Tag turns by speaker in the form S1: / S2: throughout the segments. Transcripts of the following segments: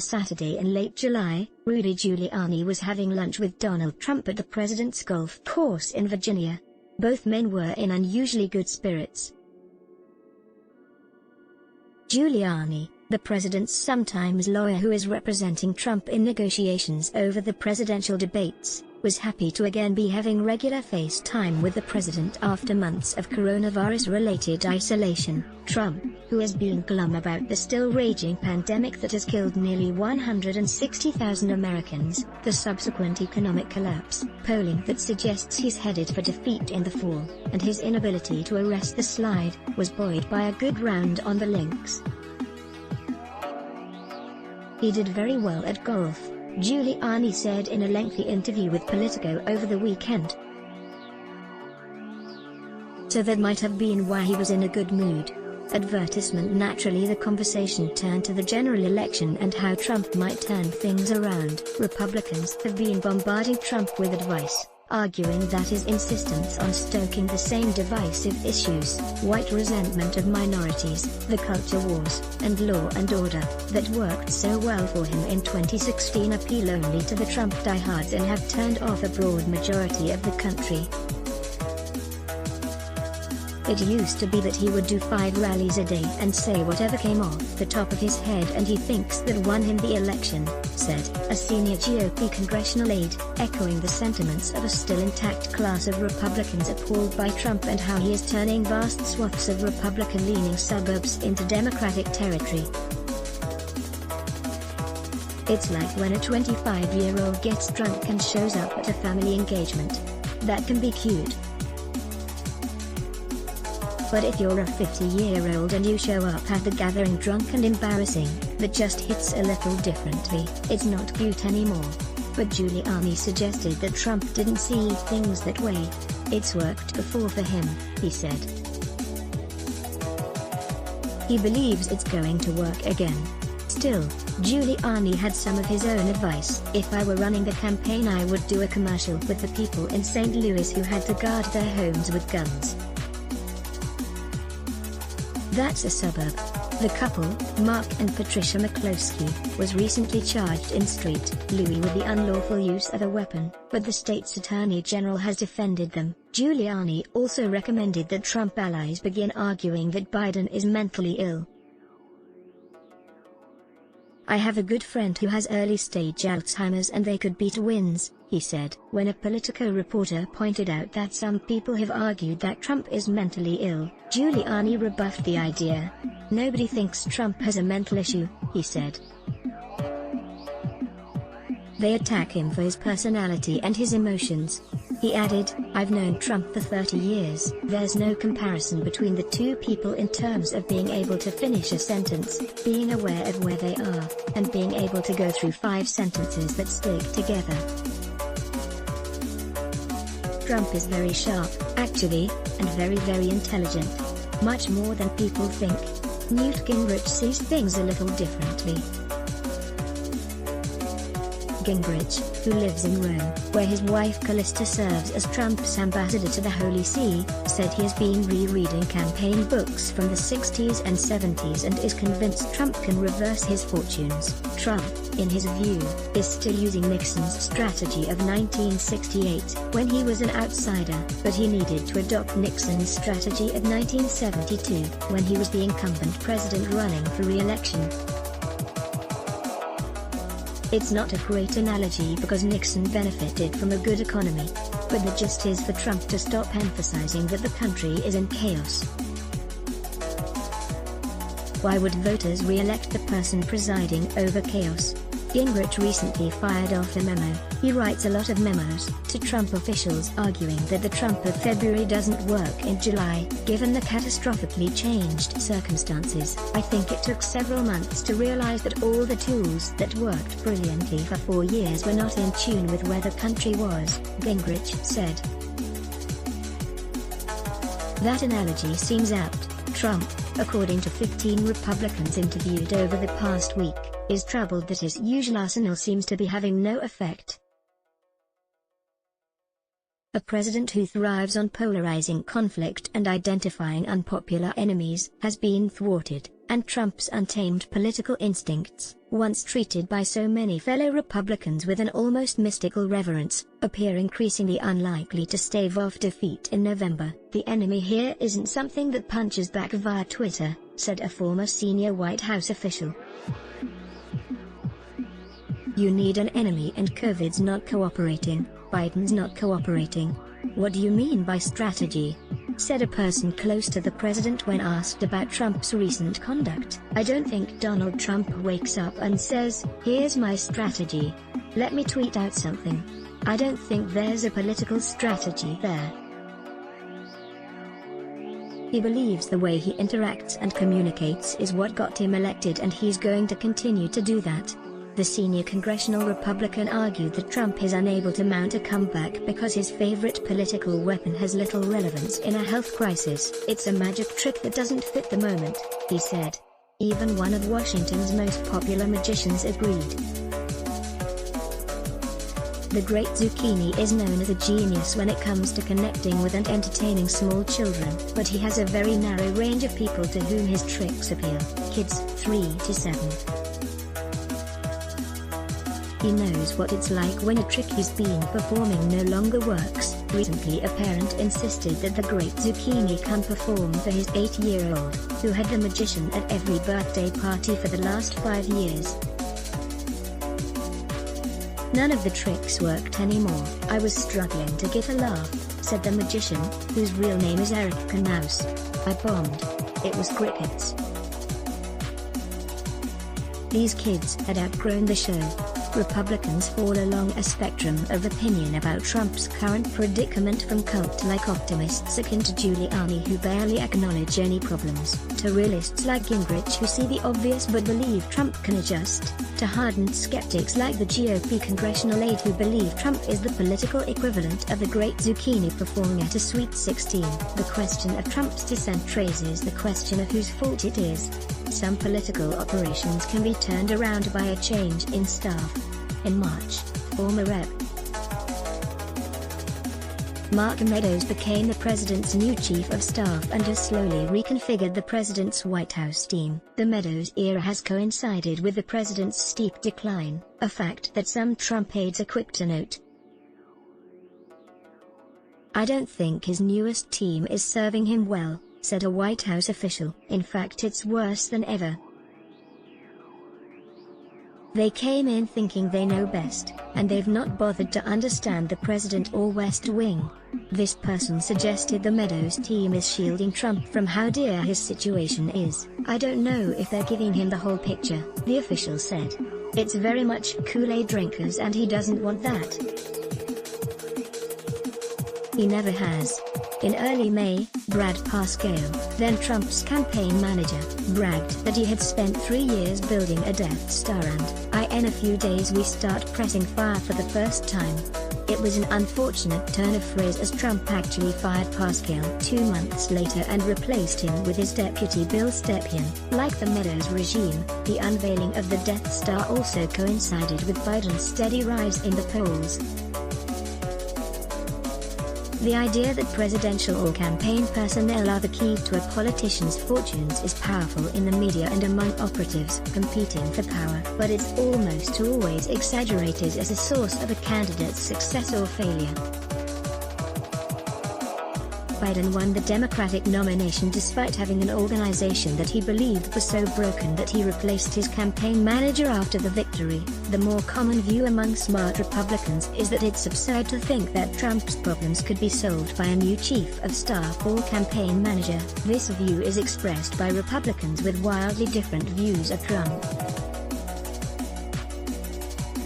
S1: Saturday in late July, Rudy Giuliani was having lunch with Donald Trump at the president's golf course in Virginia. Both men were in unusually good spirits. Giuliani, the president's sometimes lawyer who is representing Trump in negotiations over the presidential debates, was happy to again be having regular FaceTime with the president after months of coronavirus-related isolation. Trump, who has been glum about the still raging pandemic that has killed nearly 160,000 Americans, the subsequent economic collapse, polling that suggests he's headed for defeat in the fall, and his inability to arrest the slide, was buoyed by a good round on the links. He did very well at golf, Giuliani said in a lengthy interview with Politico over the weekend. So that might have been why he was in a good mood. Advertisement. Naturally, the conversation turned to the general election and how Trump might turn things around. Republicans have been bombarding Trump with advice, arguing that his insistence on stoking the same divisive issues, white resentment of minorities, the culture wars, and law and order, that worked so well for him in 2016 appeal only to the Trump diehards and have turned off a broad majority of the country. It used to be that he would do 5 rallies a day and say whatever came off the top of his head, and he thinks that won him the election, said a senior GOP congressional aide, echoing the sentiments of a still intact class of Republicans appalled by Trump and how he is turning vast swaths of Republican-leaning suburbs into Democratic territory. It's like when a 25-year-old gets drunk and shows up at a family engagement. That can be cute. But if you're a 50-year-old and you show up at the gathering drunk and embarrassing, that just hits a little differently, it's not cute anymore. But Giuliani suggested that Trump didn't see things that way. It's worked before for him, he said. He believes it's going to work again. Still, Giuliani had some of his own advice. If I were running the campaign, I would do a commercial with the people in St. Louis who had to guard their homes with guns. That's a suburb. The couple, Mark and Patricia McCloskey, was recently charged in St. Louis with the unlawful use of a weapon, but the state's attorney general has defended them. Giuliani also recommended that Trump allies begin arguing that Biden is mentally ill. I have a good friend who has early-stage Alzheimer's and they could be twins, he said. When a Politico reporter pointed out that some people have argued that Trump is mentally ill, Giuliani rebuffed the idea. Nobody thinks Trump has a mental issue, he said. They attack him for his personality and his emotions. He added, I've known Trump for 30 years. There's no comparison between the two people in terms of being able to finish a sentence, being aware of where they are, and being able to go through 5 sentences that stick together. Trump is very sharp, actually, and very, very intelligent. Much more than people think. Newt Gingrich sees things a little differently. Gingrich, who lives in Rome, where his wife Callista serves as Trump's ambassador to the Holy See, said he has been rereading campaign books from the 60s and 70s and is convinced Trump can reverse his fortunes. Trump, in his view, is still using Nixon's strategy of 1968, when he was an outsider, but he needed to adopt Nixon's strategy of 1972, when he was the incumbent president running for re-election. It's not a great analogy because Nixon benefited from a good economy. But the gist is for Trump to stop emphasizing that the country is in chaos. Why would voters re-elect the person presiding over chaos? Gingrich recently fired off a memo. He writes a lot of memos to Trump officials arguing that the Trump of February doesn't work in July, given the catastrophically changed circumstances. I think it took several months to realize that all the tools that worked brilliantly for 4 years were not in tune with where the country was, Gingrich said. That analogy seems apt. Trump, according to 15 Republicans interviewed over the past week, is troubled that his usual arsenal seems to be having no effect. A president who thrives on polarizing conflict and identifying unpopular enemies has been thwarted, and Trump's untamed political instincts, once treated by so many fellow Republicans with an almost mystical reverence, appear increasingly unlikely to stave off defeat in November. "The enemy here isn't something that punches back via Twitter," said a former senior White House official. "You need an enemy and COVID's not cooperating, Biden's not cooperating. What do you mean by strategy?" said a person close to the president when asked about Trump's recent conduct. "I don't think Donald Trump wakes up and says, 'Here's my strategy. Let me tweet out something.' I don't think there's a political strategy there. He believes the way he interacts and communicates is what got him elected, and he's going to continue to do that." The senior congressional Republican argued that Trump is unable to mount a comeback because his favorite political weapon has little relevance in a health crisis. "It's a magic trick that doesn't fit the moment," he said. Even one of Washington's most popular magicians agreed. The Great Zucchini is known as a genius when it comes to connecting with and entertaining small children, but he has a very narrow range of people to whom his tricks appeal: kids 3 to 7. He knows what it's like when a trick he's been performing no longer works. Recently, a parent insisted that the Great Zucchini come perform for his 8-year-old, who had the magician at every birthday party for the last 5 years. "None of the tricks worked anymore. I was struggling to get a laugh," said the magician, whose real name is Eric Knaus. "I bombed. It was crickets." These kids had outgrown the show. Republicans fall along a spectrum of opinion about Trump's current predicament, from cult-like optimists akin to Giuliani who barely acknowledge any problems, to realists like Gingrich who see the obvious but believe Trump can adjust, to hardened skeptics like the GOP congressional aide who believe Trump is the political equivalent of the Great Zucchini performing at a Sweet 16. The question of Trump's dissent raises the question of whose fault it is. Some political operations can be turned around by a change in staff. In March, former Rep. Mark Meadows became the president's new chief of staff and has slowly reconfigured the president's White House team. The Meadows era has coincided with the president's steep decline, a fact that some Trump aides are quick to note. "I don't think his newest team is serving him well," said a White House official. "In fact, it's worse than ever. They came in thinking they know best, and they've not bothered to understand the president or West Wing." This person suggested the Meadows team is shielding Trump from how dire his situation is. "I don't know if they're giving him the whole picture," the official said. "It's very much Kool-Aid drinkers, and he doesn't want that. He never has." In early May, Brad Parscale, then Trump's campaign manager, bragged that he had spent 3 years building a Death Star and, in a few days we start pressing fire for the first time. It was an unfortunate turn of phrase as Trump actually fired Parscale 2 months later and replaced him with his deputy Bill Stepien. Like the Meadows regime, the unveiling of the Death Star also coincided with Biden's steady rise in the polls. The idea that presidential or campaign personnel are the key to a politician's fortunes is powerful in the media and among operatives competing for power, but it's almost always exaggerated as a source of a candidate's success or failure. Biden won the Democratic nomination despite having an organization that he believed was so broken that he replaced his campaign manager after the victory. The more common view among smart Republicans is that it's absurd to think that Trump's problems could be solved by a new chief of staff or campaign manager. This view is expressed by Republicans with wildly different views of Trump.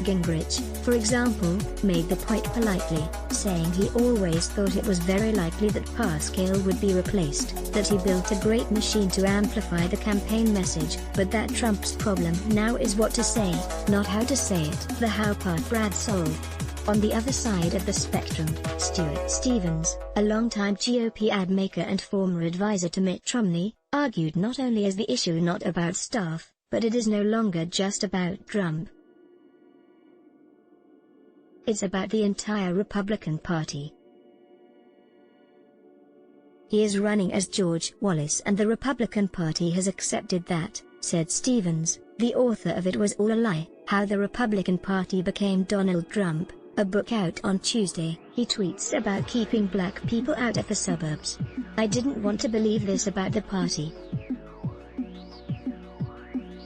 S1: Gingrich, for example, made the point politely, saying he always thought it was very likely that Parscale would be replaced, that he built a great machine to amplify the campaign message, but that Trump's problem now is what to say, not how to say it. The how part Brad solved. On the other side of the spectrum, Stuart Stevens, a longtime GOP ad maker and former advisor to Mitt Romney, argued not only is the issue not about staff, but it is no longer just about Trump. It's about the entire Republican Party. He is running as George Wallace and the Republican Party has accepted that, said Stevens. The author of It Was All a Lie, How the Republican Party Became Donald Trump, a book out on Tuesday. He tweets about keeping black people out of the suburbs. I didn't want to believe this about the party.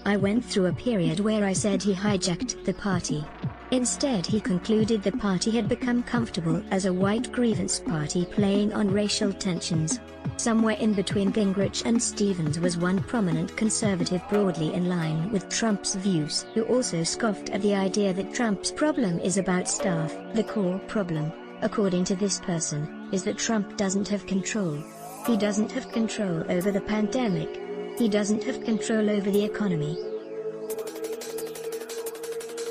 S1: I went through a period where I said he hijacked the party. Instead he concluded the party had become comfortable as a white grievance party playing on racial tensions. Somewhere in between Gingrich and Stevens was one prominent conservative broadly in line with Trump's views, who also scoffed at the idea that Trump's problem is about staff. The core problem, according to this person, is that Trump doesn't have control. He doesn't have control over the pandemic. He doesn't have control over the economy.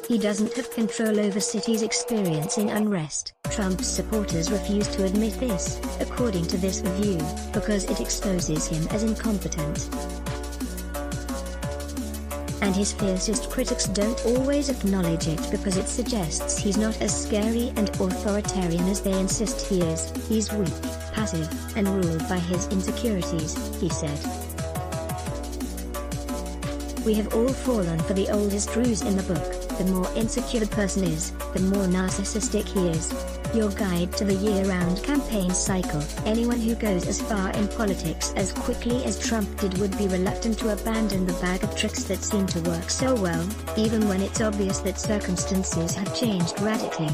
S1: He doesn't have control over cities experiencing unrest. Trump's supporters refuse to admit this, according to this review, because it exposes him as incompetent. And his fiercest critics don't always acknowledge it because it suggests he's not as scary and authoritarian as they insist he is. He's weak, passive, and ruled by his insecurities, he said. We have all fallen for the oldest ruse in the book. The more insecure a person is, the more narcissistic he is. Your guide to the year-round campaign cycle. Anyone who goes as far in politics as quickly as Trump did would be reluctant to abandon the bag of tricks that seem to work so well, even when it's obvious that circumstances have changed radically.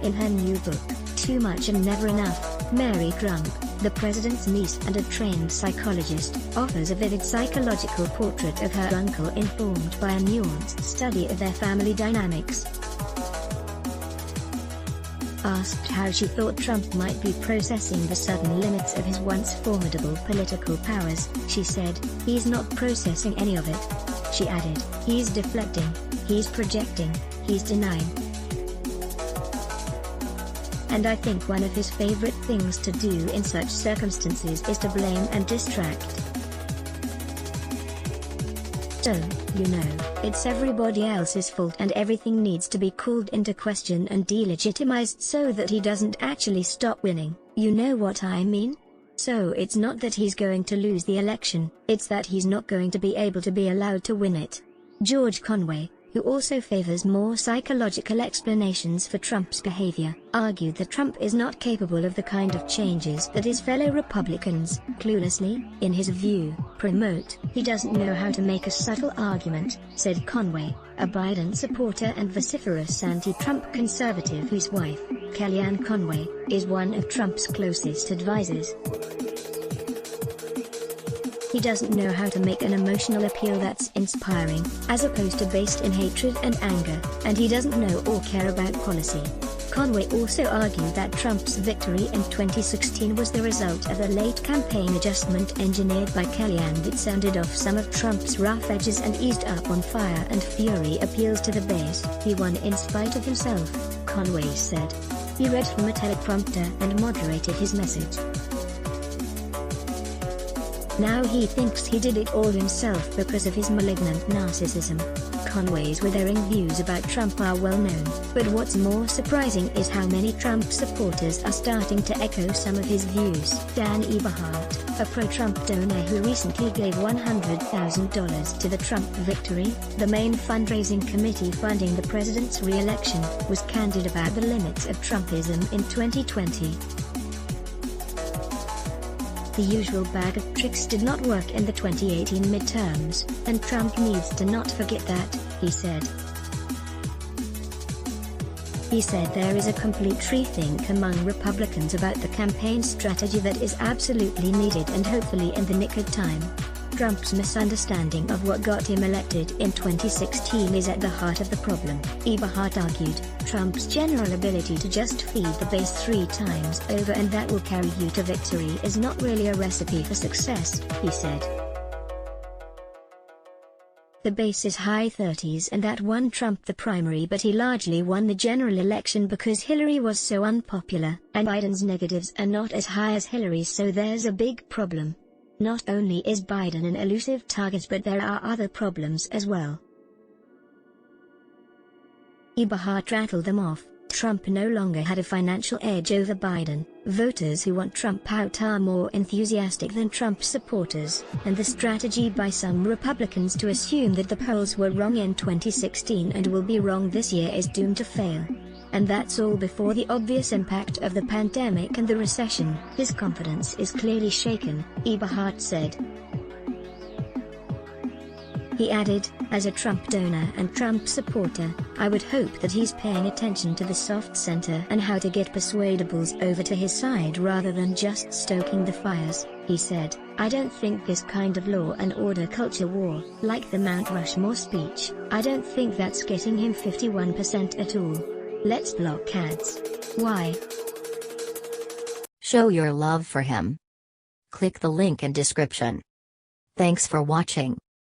S1: In her new book, Too Much and Never Enough, Mary Trump, the president's niece and a trained psychologist, offers a vivid psychological portrait of her uncle informed by a nuanced study of their family dynamics. Asked how she thought Trump might be processing the sudden limits of his once formidable political powers, she said, "He's not processing any of it." She added, "He's deflecting, he's projecting, he's denying. And I think one of his favorite things to do in such circumstances is to blame and distract. So, it's everybody else's fault and everything needs to be called into question and delegitimized so that he doesn't actually stop winning, you know what I mean? So it's not that he's going to lose the election, it's that he's not going to be able to be allowed to win it." George Conway, who also favors more psychological explanations for Trump's behavior, argued that Trump is not capable of the kind of changes that his fellow Republicans, cluelessly, in his view, promote. "He doesn't know how to make a subtle argument," said Conway, a Biden supporter and vociferous anti-Trump conservative whose wife, Kellyanne Conway, is one of Trump's closest advisors. "He doesn't know how to make an emotional appeal that's inspiring, as opposed to based in hatred and anger, and he doesn't know or care about policy." Conway also argued that Trump's victory in 2016 was the result of a late campaign adjustment engineered by Kellyanne that sounded off some of Trump's rough edges and eased up on fire and fury appeals to the base. "He won in spite of himself," Conway said. "He read from a teleprompter and moderated his message. Now he thinks he did it all himself because of his malignant narcissism." Conway's withering views about Trump are well known, but what's more surprising is how many Trump supporters are starting to echo some of his views. Dan Eberhardt, a pro-Trump donor who recently gave $100,000 to the Trump Victory, the main fundraising committee funding the president's re-election, was candid about the limits of Trumpism in 2020. "The usual bag of tricks did not work in the 2018 midterms, and Trump needs to not forget that," he said. He said there is a complete rethink among Republicans about the campaign strategy that is absolutely needed and hopefully in the nick of time. Trump's misunderstanding of what got him elected in 2016 is at the heart of the problem, Eberhardt argued. Trump's general ability to just feed the base 3 times over and that will carry you to victory is not really a recipe for success, he said. The base is high 30s and that won Trump the primary, but he largely won the general election because Hillary was so unpopular, and Biden's negatives are not as high as Hillary's, so there's a big problem. Not only is Biden an elusive target, but there are other problems as well. Eberhardt rattled them off, Trump no longer had a financial edge over Biden. Voters who want Trump out are more enthusiastic than Trump supporters, and the strategy by some Republicans to assume that the polls were wrong in 2016 and will be wrong this year is doomed to fail. And that's all before the obvious impact of the pandemic and the recession. His confidence is clearly shaken, Eberhart said. He added, as a Trump donor and Trump supporter, I would hope that he's paying attention to the soft center and how to get persuadables over to his side rather than just stoking the fires. He said, I don't think this kind of law and order culture war, like the Mount Rushmore speech, I don't think that's getting him 51% at all. Let's block ads. Why?
S2: Show your love for him. Click the link in description. Thanks for watching.